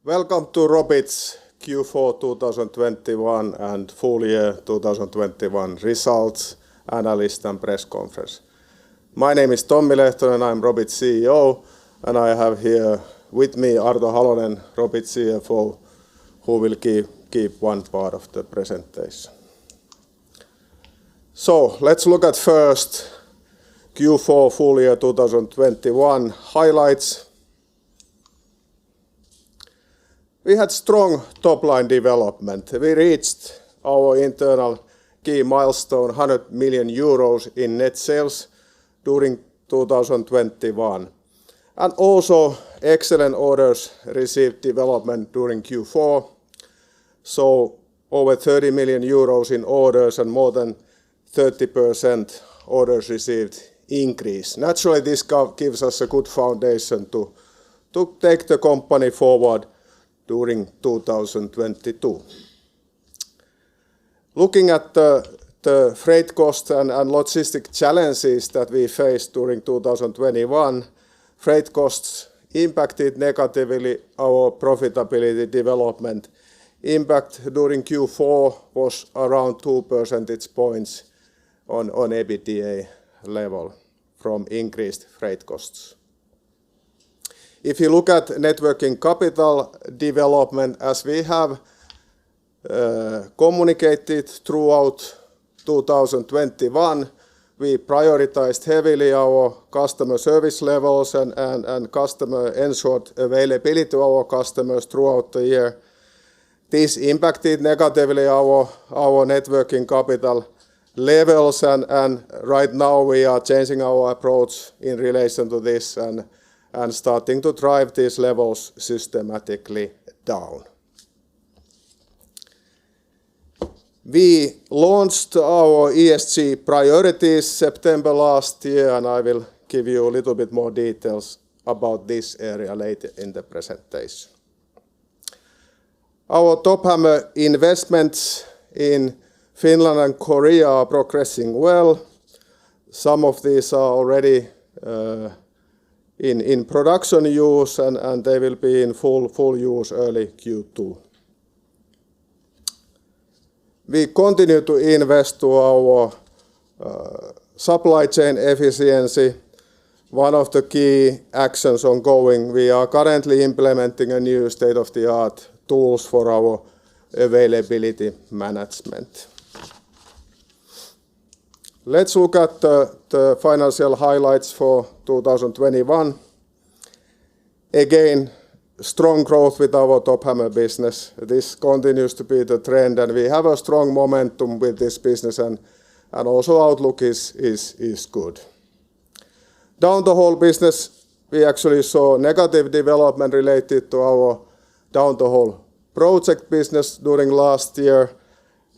Welcome to Robit's Q4 2021 and full year 2021 results, analyst and press conference. My name is Tommi Lehtonen, I'm Robit CEO, and I have here with me Arto Halonen, Robit CFO, who will keep one part of the presentation. So let's look at first Q4 full year 2021 highlights. We had strong top-line development. We reached our internal key milestone, 100 million euros in net sales during 2021. And also excellent orders received development during Q4. So over 30 million euros in orders and more than 30% orders received increase. Naturally, this gives us a good foundation to take the company forward during 2022. Looking at the freight costs and logistic challenges that we faced during 2021, freight costs impacted negatively our profitability development. Impact during Q4 was around 2 percentage points on EBITDA level from increased freight costs. If you look at net working capital development, as we have communicated throughout 2021, we prioritized heavily our customer service levels and customer ensured availability to our customers throughout the year. This impacted negatively our net working capital levels, and right now we are changing our approach in relation to this and starting to drive these levels systematically down. We launched our ESG priorities September last year, and I will give you a little bit more details about this area later in the presentation. Our top hammer investments in Finland and Korea are progressing well. Some of these are already in production use and they will be in full use early Q2. We continue to invest to our supply chain efficiency. One of the key actions ongoing, we are currently implementing a new state-of-the-art tools for our availability management. Let's look at the financial highlights for 2021. Again, strong growth with our top hammer business. This continues to be the trend, and we have a strong momentum with this business, and also outlook is good. Down the whole business, we actually saw negative development related to our down the whole project business during last year.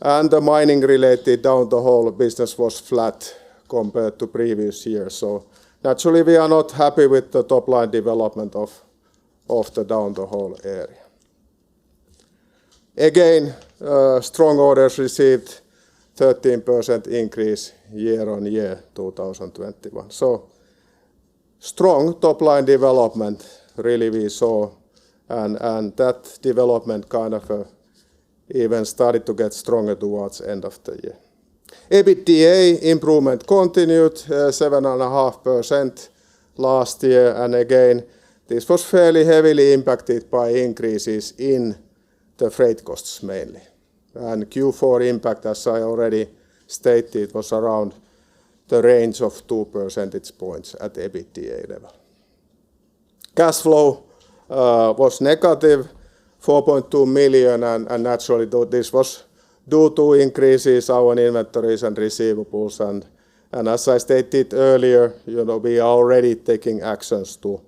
And the mining-related down the whole business was flat compared to previous years. So naturally, we are not happy with the top-line development of the down the whole area. Again, strong orders received, 13% increase year-on-year 2021. So strong top-line development really we saw, and that development kind of even started to get stronger towards end of the year. EBITDA improvement continued, 7.5% last year, and again, this was fairly heavily impacted by increases in the freight costs mainly. And Q4 impact, as I already stated, was around the range of 2 percentage points at EBITDA level. Cash flow was negative, 4.2 million, and naturally this was due to increases our inventories and receivables, and as I stated earlier, we are already taking actions to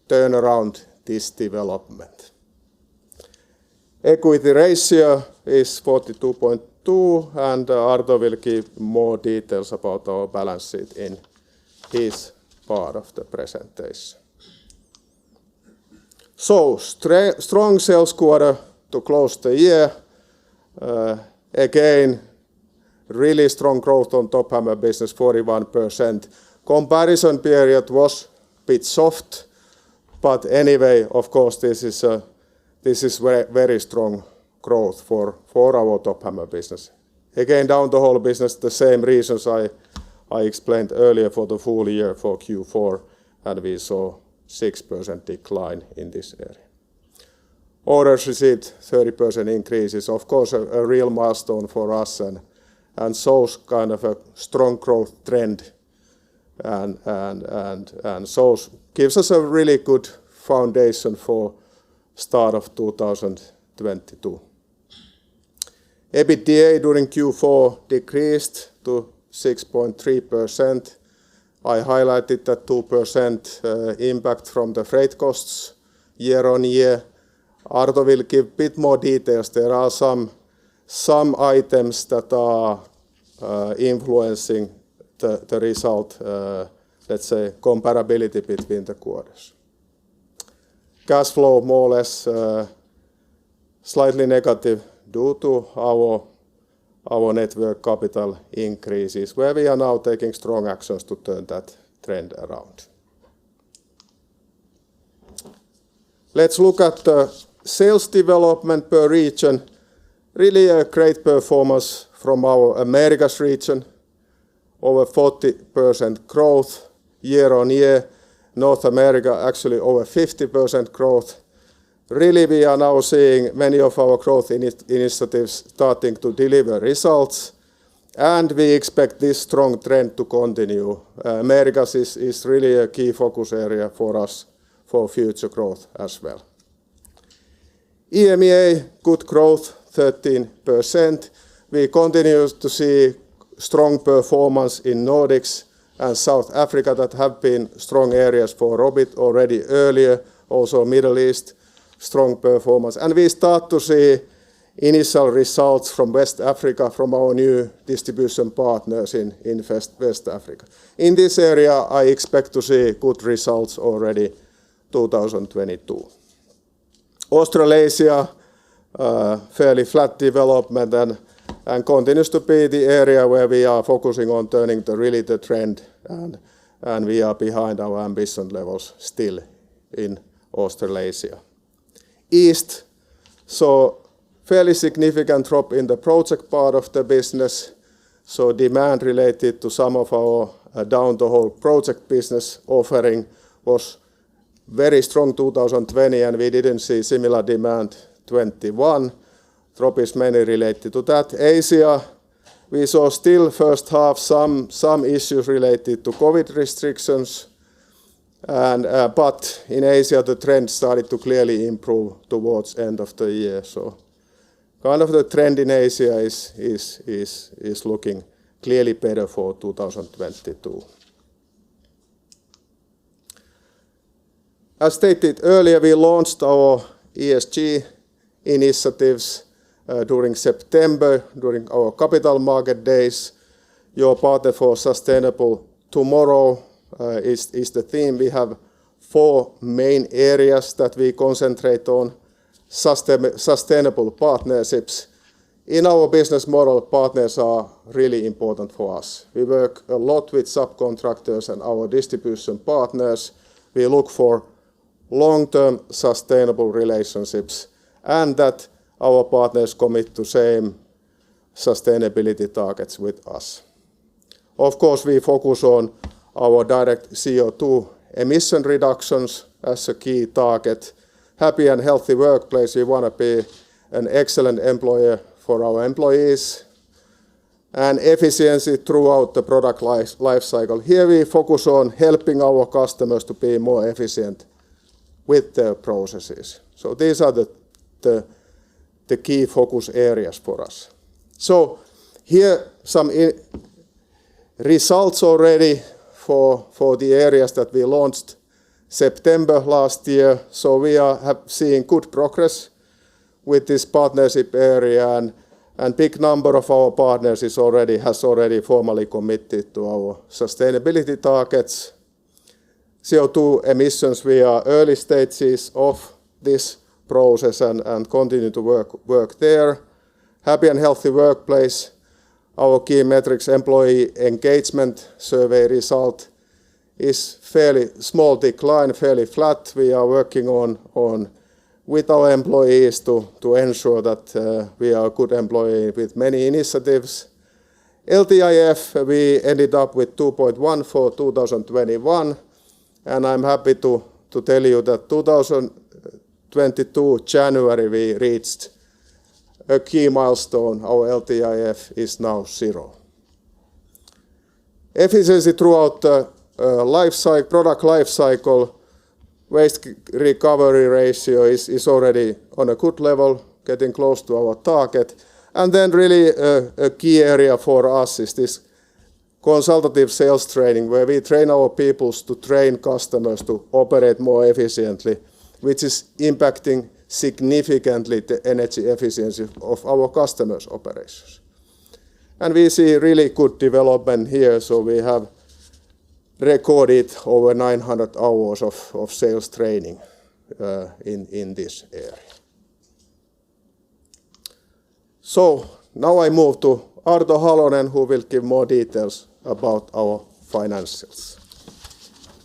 turn around this development. Equity ratio is 42.2, and Arto will give more details about our balance sheet in his part of the presentation. So, strong sales quarter to close the year. Again, really strong growth on top hammer business, 41%. Comparison period was a bit soft, but anyway, of course, this this is very strong growth for our top hammer business. Again, down the whole business, the same reasons I explained earlier for the full year for Q4, and we saw 6% decline in this area. Orders received 30% increase is of course a real milestone for us and shows kind of a strong growth trend and gives us a really good foundation for start of 2022. EBITDA during Q4 decreased to 6.3%. I highlighted that 2% impact from the freight costs year on year. Arto will give a bit more details. There are some items that are influencing the result, let's say comparability between the quarters. Cash flow more or less slightly negative due to our net working capital increases, where we are now taking strong actions to turn that trend around. Let's look at the sales development per region. Really a great performance from our Americas region, over 40% growth year on year. North America actually over 50% growth. Really, we are now seeing many of our growth initiatives starting to deliver results, and we expect this strong trend to continue. Americas is really a key focus area for us for future growth as well. EMEA, good growth, 13%. We continue to see strong performance in Nordics and South Africa that have been strong areas for Robit already earlier. Also Middle East, strong performance. And we start to see initial results from West Africa, from our new distribution partners in West Africa. In this area, I expect to see good results already 2022. Australasia, fairly flat development and continues to be the area where we are focusing on turning the trend, and we are behind our ambition levels still in Australasia. East, so fairly significant drop in the project part of the business. So demand related to some of our down the whole project business offering was very strong 2020, and we didn't see similar demand 21. Drop is mainly related to that. Asia, we saw still first half some issues related to COVID restrictions, but in Asia the trend started to clearly improve towards end of the year. So kind of the trend in Asia is looking clearly better for 2022. As stated earlier, we launched our ESG initiatives during September, during our Capital Market Days. Your partner for sustainable tomorrow is the theme. We have 4 main areas that we concentrate on. Sustainable partnerships. In our business model, partners are really important for us. We work a lot with subcontractors and our distribution partners. We look for long-term sustainable relationships and that our partners commit to same sustainability targets with us. Of course, we focus on our direct CO2 emission reductions as a key target. Happy and healthy workplace, we want to be an excellent employer for our employees. And efficiency throughout the product life cycle. Here we focus on helping our customers to be more efficient with their processes. So these are the key focus areas for us. So here some results already for the areas that we launched September last year. So we have seen good progress with this partnership area, and big number of our partners has already formally committed to our sustainability targets. CO2 emissions, we are early stages of this process and continue to work there. Happy and healthy workplace. Our key metrics, employee engagement survey result is fairly small decline, fairly flat. We are working on with our employees to ensure that we are a good employee with many initiatives. LTIF, we ended up with 2.1 for 2021, and I'm happy to tell you that 2022 January we reached a key milestone. Our LTIF is now 0. Efficiency throughout the product life cycle, waste recovery ratio is already on a good level, getting close to our target. And then really a key area for us is this consultative sales training, where we train our people to train customers to operate more efficiently, which is impacting significantly the energy efficiency of our customers' operations. And we see really good development here, so we have recorded over 900 hours of sales training in this area. So now I move to Arto Halonen, who will give more details about our financials.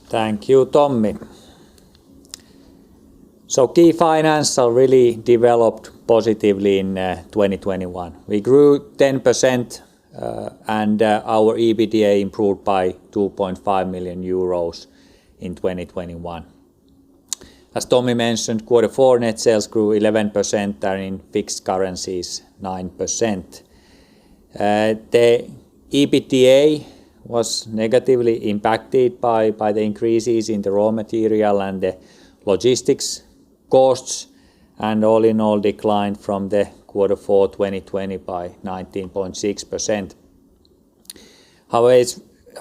Thank you, Tommi. So key financial really developed positively in 2021. We grew 10% and our EBITDA improved by 2.5 million euros in 2021. As Tommi mentioned, Q4 net sales grew 11% and in fixed currencies 9%. The EBITDA was negatively impacted by the increases in the raw material and the logistics costs, and all in all declined from the Q4 2020 by 19.6%.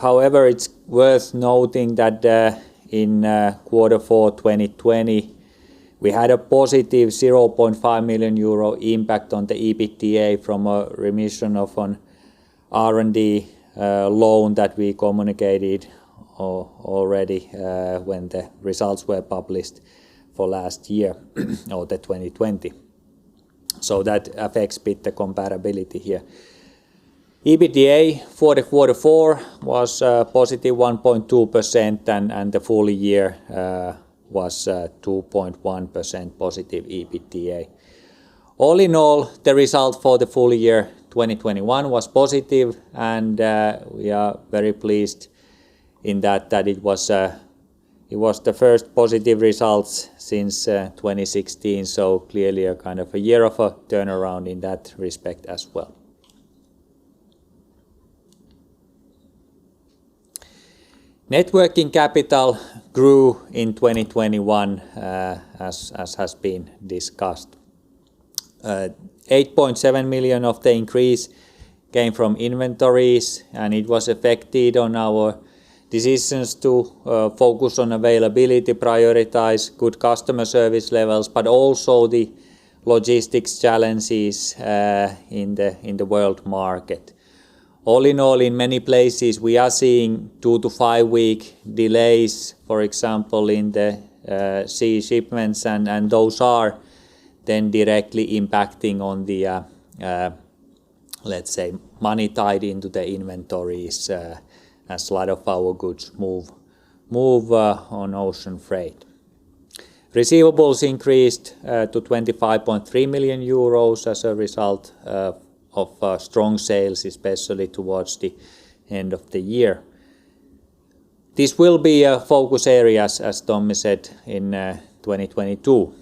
However, it's worth noting that in Q4 2020 we had a positive 0.5 million euro impact on the EBITDA from a remission of an R&D loan that we communicated already when the results were published for last year or the 2020. So that affects a bit the comparability here. EBITDA for the Q4 was positive 1.2% and the full year was 2.1% positive EBITDA. All in all, the result for the full year 2021 was positive, and we are very pleased in that it was the first positive results since 2016, so clearly a kind of a year of a turnaround in that respect as well. Net working capital grew in 2021 as has been discussed. 8.7 million of the increase came from inventories, and it was affected on our decisions to focus on availability, prioritize good customer service levels, but also the logistics challenges in the world market. All in all, in many places we are seeing 2 to 5 week delays, for example in the sea shipments, and those are then directly impacting on the let's say money tied into the inventories, as a lot of our goods move on ocean freight. Receivables increased to 25.3 million euros as a result of strong sales, especially towards the end of the year. This will be a focus area, as Tommi said, in 2022.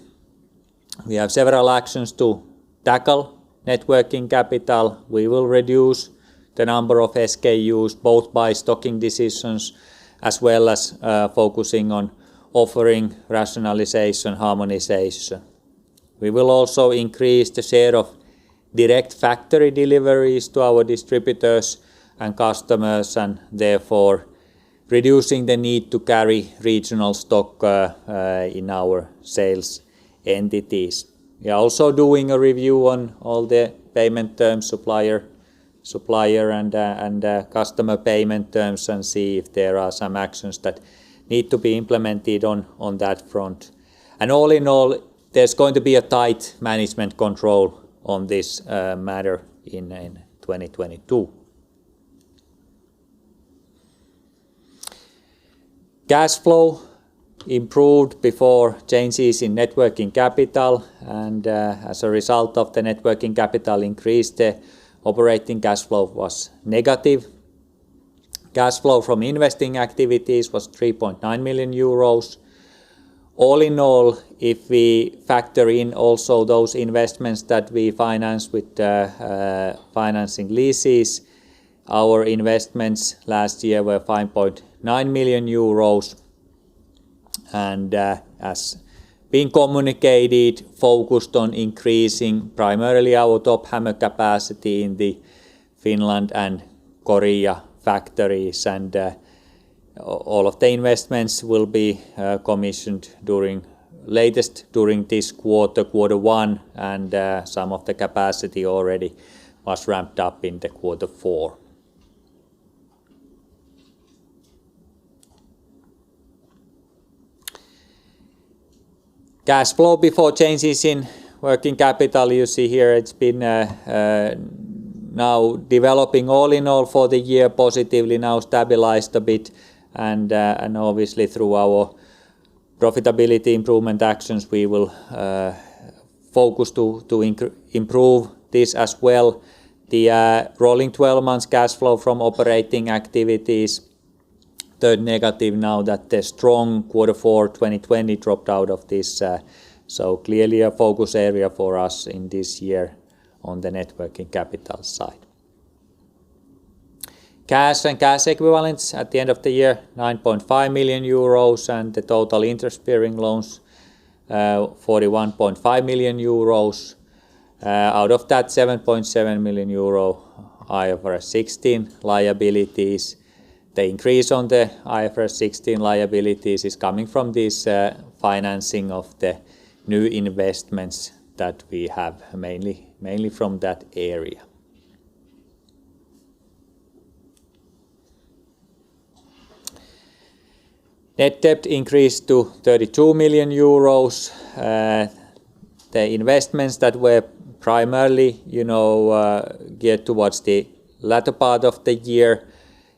We have several actions to tackle net working capital. We will reduce the number of SKUs both by stocking decisions as well as focusing on offering rationalization, harmonization. We will also increase the share of direct factory deliveries to our distributors and customers, and therefore reducing the need to carry regional stock in our sales entities. We are also doing a review on all the payment terms, supplier and customer payment terms, and see if there are some actions that need to be implemented on that front. And all in all, there's going to be a tight management control on this matter in 2022. Cash flow improved before changes in net working capital, and as a result of the net working capital increase, the operating cash flow was negative. Cash flow from investing activities was 3.9 million euros. All in all, if we factor in also those investments that we finance with financing leases, our investments last year were 5.9 million euros, and as being communicated, focused on increasing primarily our top hammer capacity in the Finland and Korea factories, and all of the investments will be commissioned during this quarter one, and some of the capacity already was ramped up in the quarter four. Cash flow before changes in working capital, you see here it's been now developing all in all for the year positively, now stabilized a bit, and obviously through our profitability improvement actions we will focus to improve this as well. The rolling 12 months cash flow from operating activities turned negative now that the strong quarter 4 2020 dropped out of this, so clearly a focus area for us in this year on the net working capital side. Cash and cash equivalents at the end of the year 9.5 million euros, and the total interest-bearing loans 41.5 million euros. Out of that 7.7 million euro IFRS 16 liabilities. The increase on the IFRS 16 liabilities is coming from this financing of the new investments that we have, mainly from that area. Net debt increased to 32 million euros. The investments that were primarily, geared towards the latter part of the year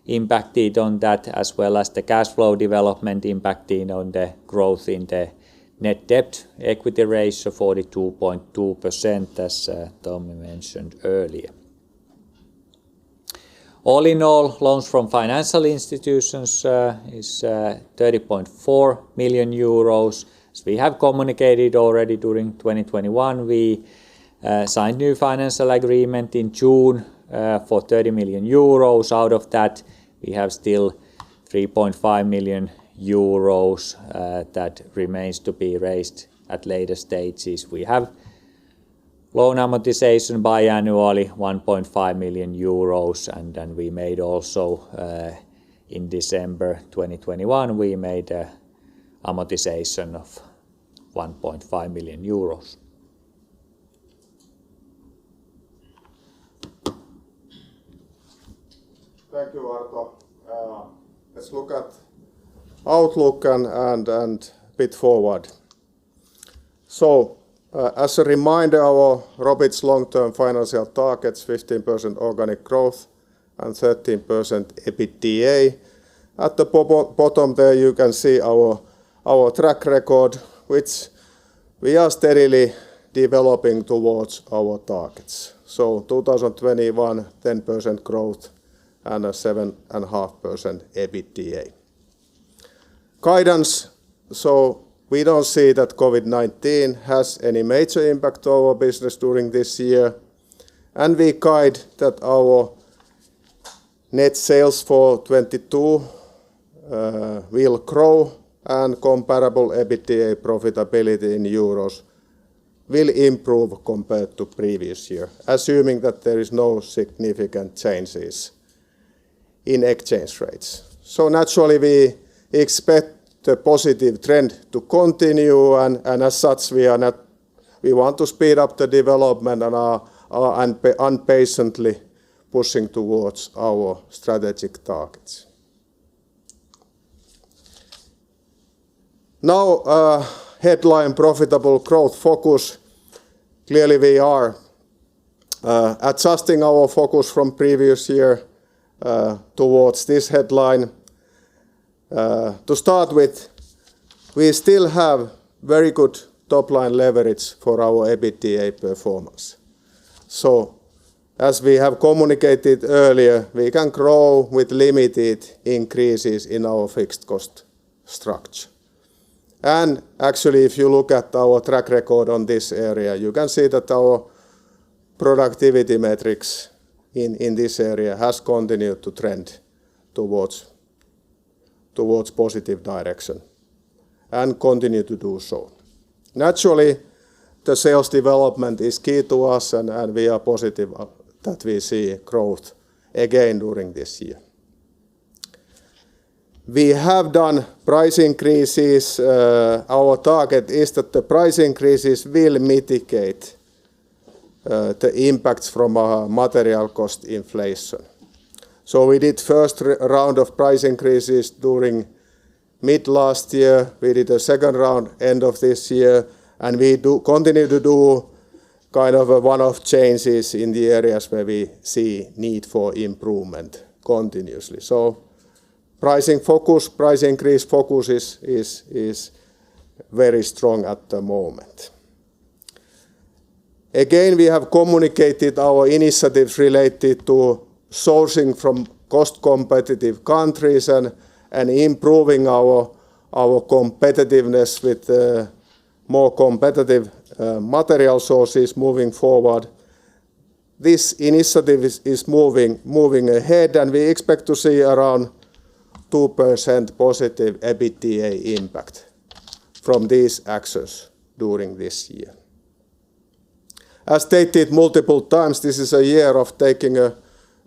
impacted on that, as well as the cash flow development impacting on the growth in the net debt equity ratio 42.2%, as Tommi mentioned earlier. All in all, loans from financial institutions is 30.4 million euros. As we have communicated already during 2021, we signed new financial agreement in June for 30 million euros. Out of that, we have still 3.5 million euros that remains to be raised at later stages. We have loan amortization biannually 1.5 million euros, and then we made also in December 2021 we made a amortization of 1.5 million euros. Thank you, Arto. Let's look at outlook and bit forward. So, as a reminder, our Robit's long-term financial targets, 15% organic growth and 13% EBITDA. At the bottom there you can see our track record, which we are steadily developing towards our targets. So 2021, 10% growth and a 7.5% EBITDA. Guidance, so we don't see that COVID-19 has any major impact on our business during this year, and we guide that our net sales for 2022 will grow and comparable EBITDA profitability in euros will improve compared to previous year, assuming that there is no significant changes in exchange rates. So naturally we expect the positive trend to continue, and as such we want to speed up the development and are impatiently pushing towards our strategic targets. Now headline profitable growth focus. Clearly we are adjusting our focus from previous year towards this headline. To start with, we still have very good top-line leverage for our EBITDA performance. So, as we have communicated earlier, we can grow with limited increases in our fixed cost structure. And actually, if you look at our track record on this area, you can see that our productivity metrics in this area has continued to trend towards positive direction and continue to do so. Naturally, the sales development is key to us, and we are positive that we see growth again during this year. We have done price increases. Our target is that the price increases will mitigate the impacts from material cost inflation. So we did first round of price increases during mid last year. We did a second round end of this year, and we continue to do kind of a one-off changes in the areas where we see need for improvement continuously. So price increase focus is very strong at the moment. Again, we have communicated our initiatives related to sourcing from cost competitive countries and improving our competitiveness with more competitive material sources moving forward. This initiative is moving ahead, and we expect to see around 2% positive EBITDA impact from these actions during this year. As stated multiple times, this is a year of taking a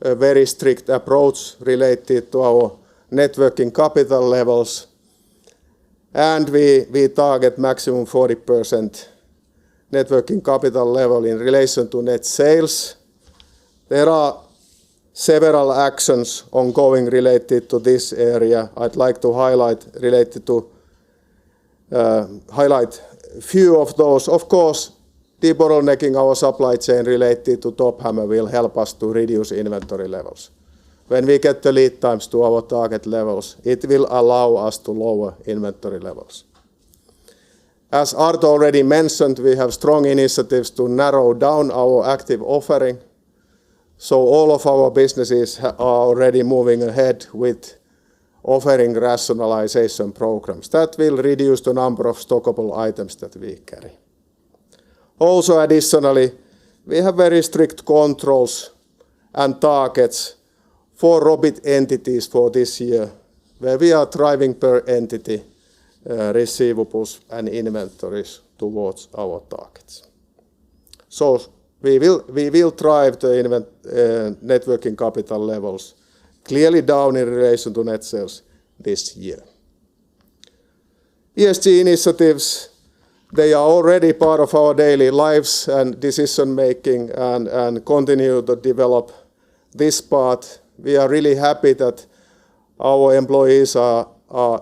very strict approach related to our net working capital levels, and we target maximum 40% net working capital level in relation to net sales. There are several actions ongoing related to this area. I'd like to highlight a few of those. Of course, debottlenecking our supply chain related to Top Hammer will help us to reduce inventory levels. When we get the lead times to our target levels, it will allow us to lower inventory levels. As Arto already mentioned, we have strong initiatives to narrow down our active offering. So all of our businesses are already moving ahead with offering rationalization programs that will reduce the number of stockable items that we carry. Also, additionally, we have very strict controls and targets for Robit entities for this year, where we are driving per entity receivables and inventories towards our targets. So we will drive the net working capital levels clearly down in relation to net sales this year. ESG initiatives, they are already part of our daily lives and decision making, and continue to develop this part. We are really happy that our employees are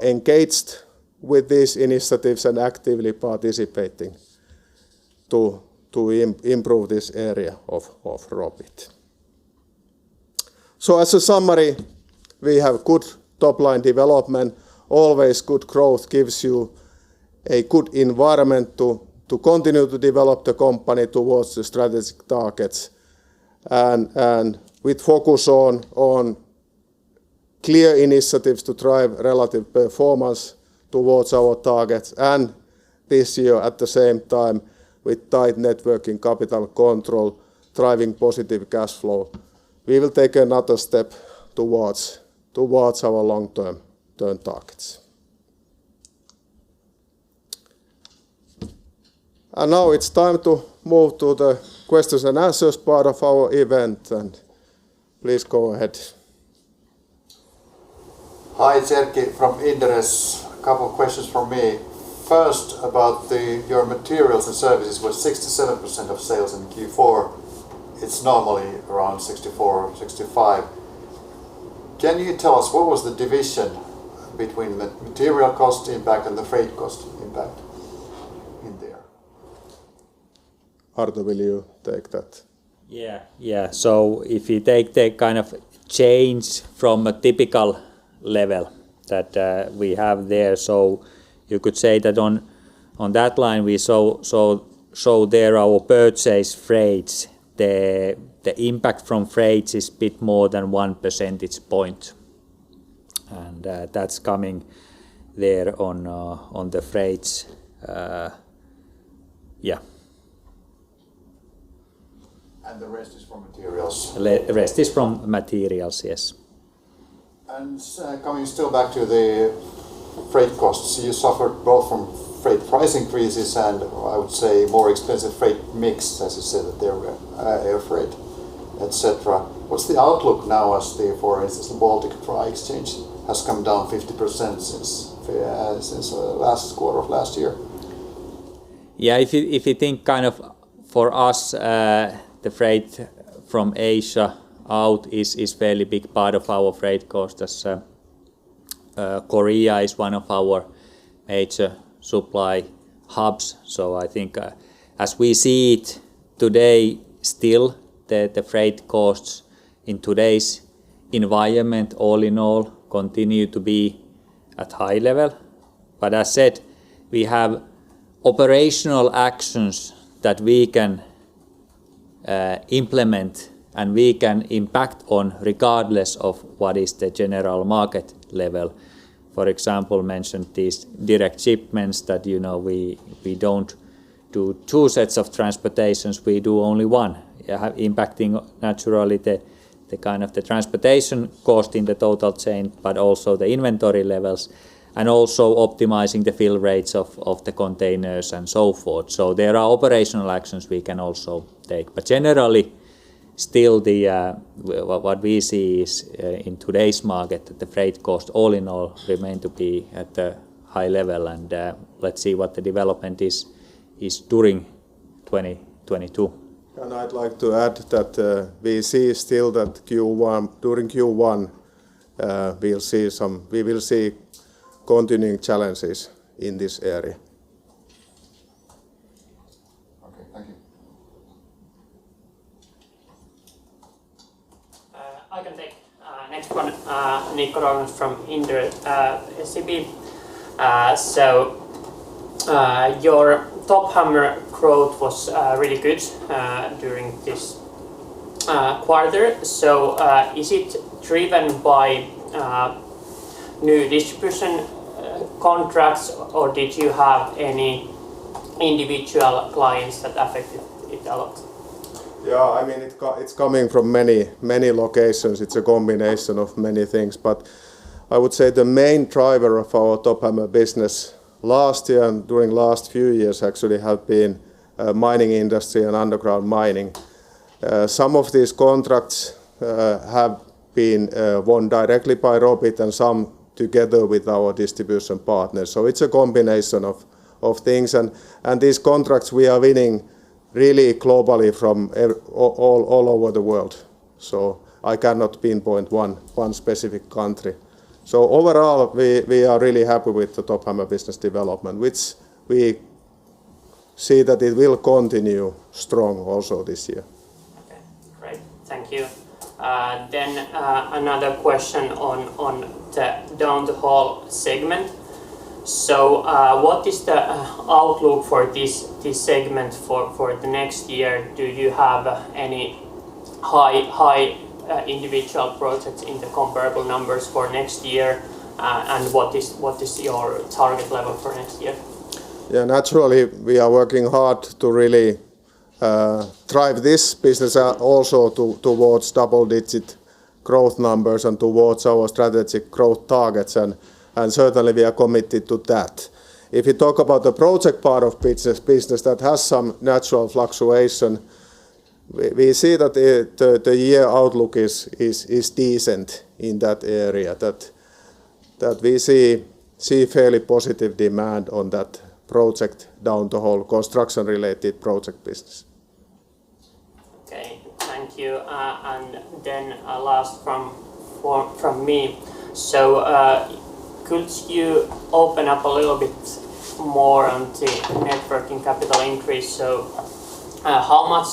engaged with these initiatives and actively participating to improve this area of Robit. So as a summary, we have good top-line development. Always good growth gives you a good environment to continue to develop the company towards the strategic targets, and with focus on clear initiatives to drive relative performance towards our targets, and this year at the same time with tight net working capital control driving positive cash flow, we will take another step towards our long-term targets. And now it's time to move to the questions and answers part of our event, and please go ahead. Hi, it's Erkki from Inderes. A couple of questions from me. First, about your materials and services was 67% of sales in Q4. It's normally around 64 or 65. Can you tell us what was the division between the material cost impact and the freight cost impact in there? Arto, will you take that? Yeah. So if you take the kind of change from a typical level that we have there, so you could say that on that line we show there our purchase freights. The impact from freights is a bit more than 1 percentage point, and that's coming there on the freights. Yeah. And the rest is from materials. The rest is from materials, yes. And coming still back to the freight costs, you suffered both from freight price increases and I would say more expensive freight mix, as you said, that there were air freight, etc. What's the outlook now as for instance, the Baltic Dry Exchange has come down 50% since last quarter of last year? Yeah, if you think kind of for us, the freight from Asia out is fairly big part of our freight cost, as Korea is one of our major supply hubs. So I think as we see it today, still the freight costs in today's environment all in all continue to be at high level. But as said, we have operational actions that we can implement and we can impact on regardless of what is the general market level. For example, mentioned these direct shipments that we don't do 2 sets of transportations, we do only one, impacting naturally the kind of the transportation cost in the total chain, but also the inventory levels, and also optimizing the fill rates of the containers and so forth. So there are operational actions we can also take, but generally still what we see is in today's market that the freight cost all in all remain to be at a high level, and let's see what the development is during 2022. And I'd like to add that we see still that during Q1 we will see continuing challenges in this area. Okay, thank you. I can take next one. Nico Rollins from Inderes SEB. Your top hammer growth was really good during this quarter. So is it driven by new distribution contracts, or did you have any individual clients that affected it a lot? Yeah, I mean it's coming from many locations. It's a combination of many things, but I would say the main driver of our top hammer business last year and during last few years actually have been mining industry and underground mining. Some of these contracts have been won directly by Robit and some together with our distribution partners. So it's a combination of things, and these contracts we are winning really globally from all over the world. So I cannot pinpoint one specific country. So overall we are really happy with the top hammer business development, which we see that it will continue strong also this year. Okay, great, thank you. Then another question on the down the hall segment. So what is the outlook for this segment for the next year? Do you have any high individual projects in the comparable numbers for next year? And what is your target level for next year? Yeah, naturally we are working hard to really drive this business also towards double-digit growth numbers and towards our strategic growth targets, and certainly we are committed to that. If you talk about the project part of business that has some natural fluctuation, we see that the year outlook is decent in that area, that we see fairly positive demand on that project down the whole construction related project business. Okay, thank you. And then last from me. So could you open up a little bit more on the net working capital increase? So how much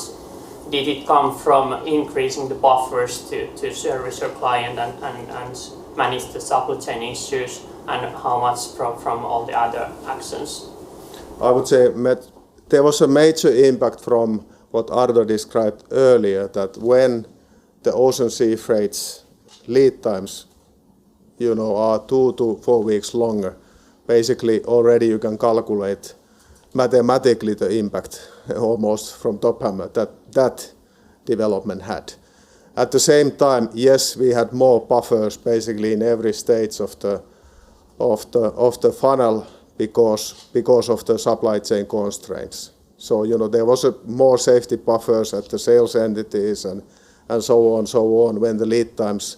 did it come from increasing the buffers to service your client and manage the supply chain issues? and how much from all the other actions? I would say there was a major impact from what Arto described earlier, that when the ocean sea freights lead times, are 2 to 4 weeks longer, basically already you can calculate mathematically the impact almost from Top Hammer that development had. At the same time, yes, we had more buffers basically in every stage of the funnel because of the supply chain constraints. So there was more safety buffers at the sales entities and so on when the lead times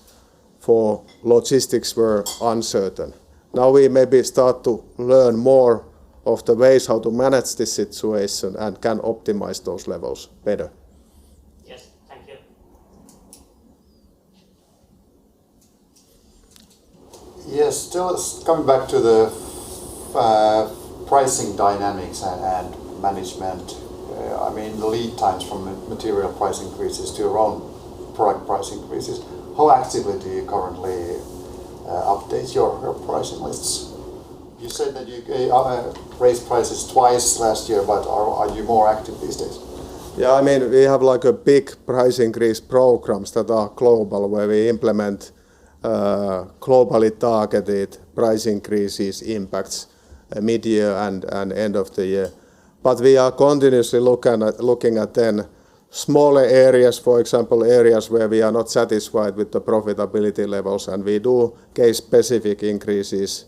for logistics were uncertain. Now we maybe start to learn more of the ways how to manage this situation and can optimize those levels better. Yes, thank you. Yes, still coming back to the pricing dynamics and management. I mean, the lead times from material price increases to your own product price increases. How actively do you currently update your pricing lists? You said that you raised prices twice last year, but are you more active these days? Yeah, I mean, we have like a big price increase programs that are global, where we implement globally targeted price increases impacts mid-year and end of the year. But we are continuously looking at then smaller areas, for example, areas where we are not satisfied with the profitability levels, and we do case-specific increases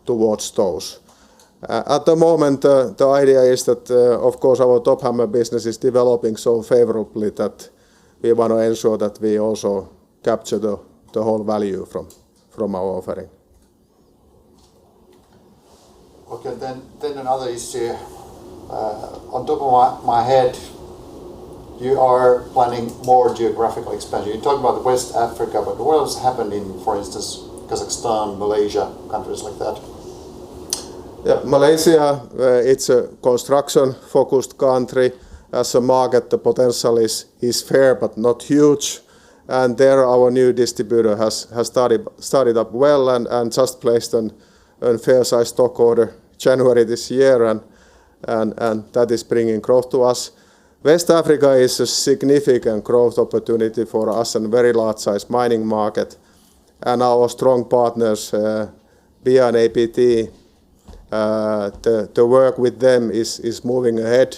towards those. At the moment, the idea is that, of course, our Top Hammer business is developing so favorably that we want to ensure that we also capture the whole value from our offering. Okay, then another issue. On top of my head, you are planning more geographical expansion. You talk about West Africa, but what else happened in, for instance, Kazakhstan, Malaysia, countries like that? Yeah, Malaysia, it's a construction-focused country. As a market, the potential is fair but not huge. And there our new distributor has started up well and just placed a fair-sized stock order January this year, and that is bringing growth to us. West Africa is a significant growth opportunity for us and very large-sized mining market. And our strong partners, BIA and APT, the work with them is moving ahead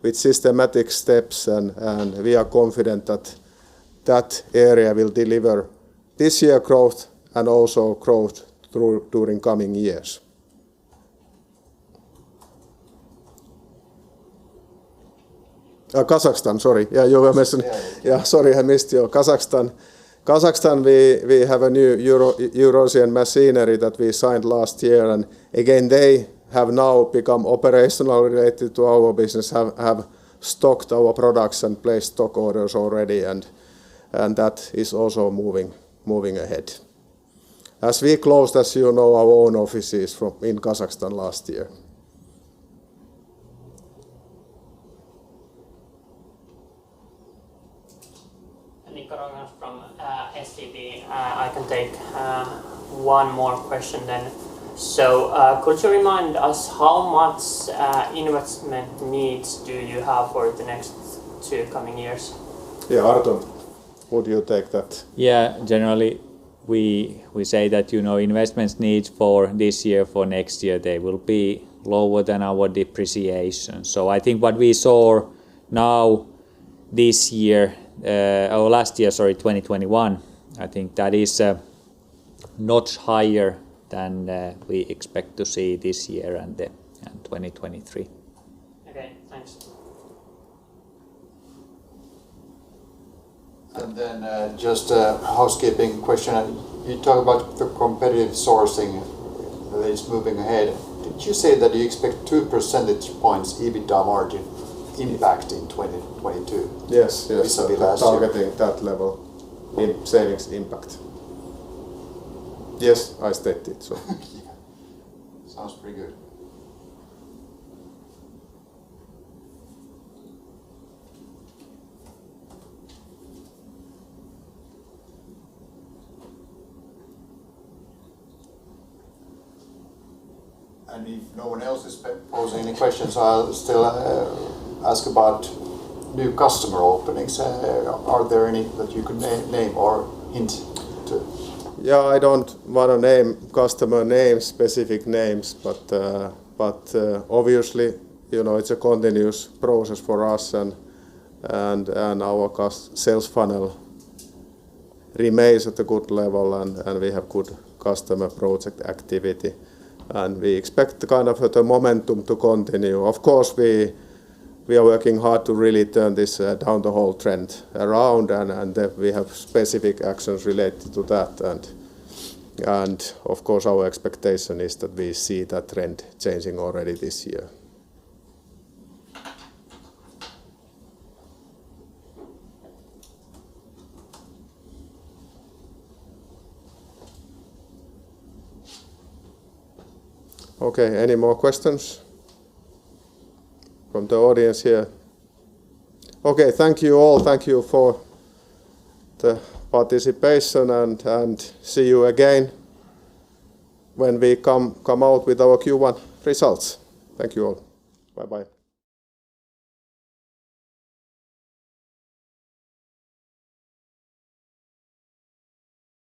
with systematic steps, and we are confident that area will deliver this year growth and also growth during coming years. Kazakhstan, sorry. Yeah, you were mentioning. Yeah, sorry, I missed you. Kazakhstan, we have a new Eurasian machinery that we signed last year, and again they have now become operational related to our business, have stocked our products and placed stock orders already, and that is also moving ahead. As we closed, as you know, our own offices in Kazakhstan last year. From SEB, I can take one more question then. So could you remind us how much investment needs do you have for the next 2 coming years? Yeah, Arto, would you take that? Yeah, generally we say that investments needs for this year, for next year, they will be lower than our depreciation. So I think what we saw now this year, or last year, sorry, 2021, I think that is a notch higher than we expect to see this year and 2023. Okay, thanks. And then just a housekeeping question. You talk about the competitive sourcing that is moving ahead. Did you say that you expect 2 percentage points EBITDA margin impact in 2022? Yes, targeting that level in savings impact. Yes, I stated so. Yeah. Sounds pretty good. And if no one else is posing any questions, I'll still ask about new customer openings. Are there any that you could name or hint to? Yeah, I don't want to name customer names, specific names, but obviously, you know, it's a continuous process for us, and our sales funnel remains at a good level, and we have good customer project activity, and we expect the kind of the momentum to continue. Of course, we are working hard to really turn this down the whole trend around, and we have specific actions related to that, and of course our expectation is that we see that trend changing already this year. Okay, any more questions from the audience here? Okay, thank you all. Thank you for the participation, and see you again when we come out with our Q1 results. Thank you all. Bye bye.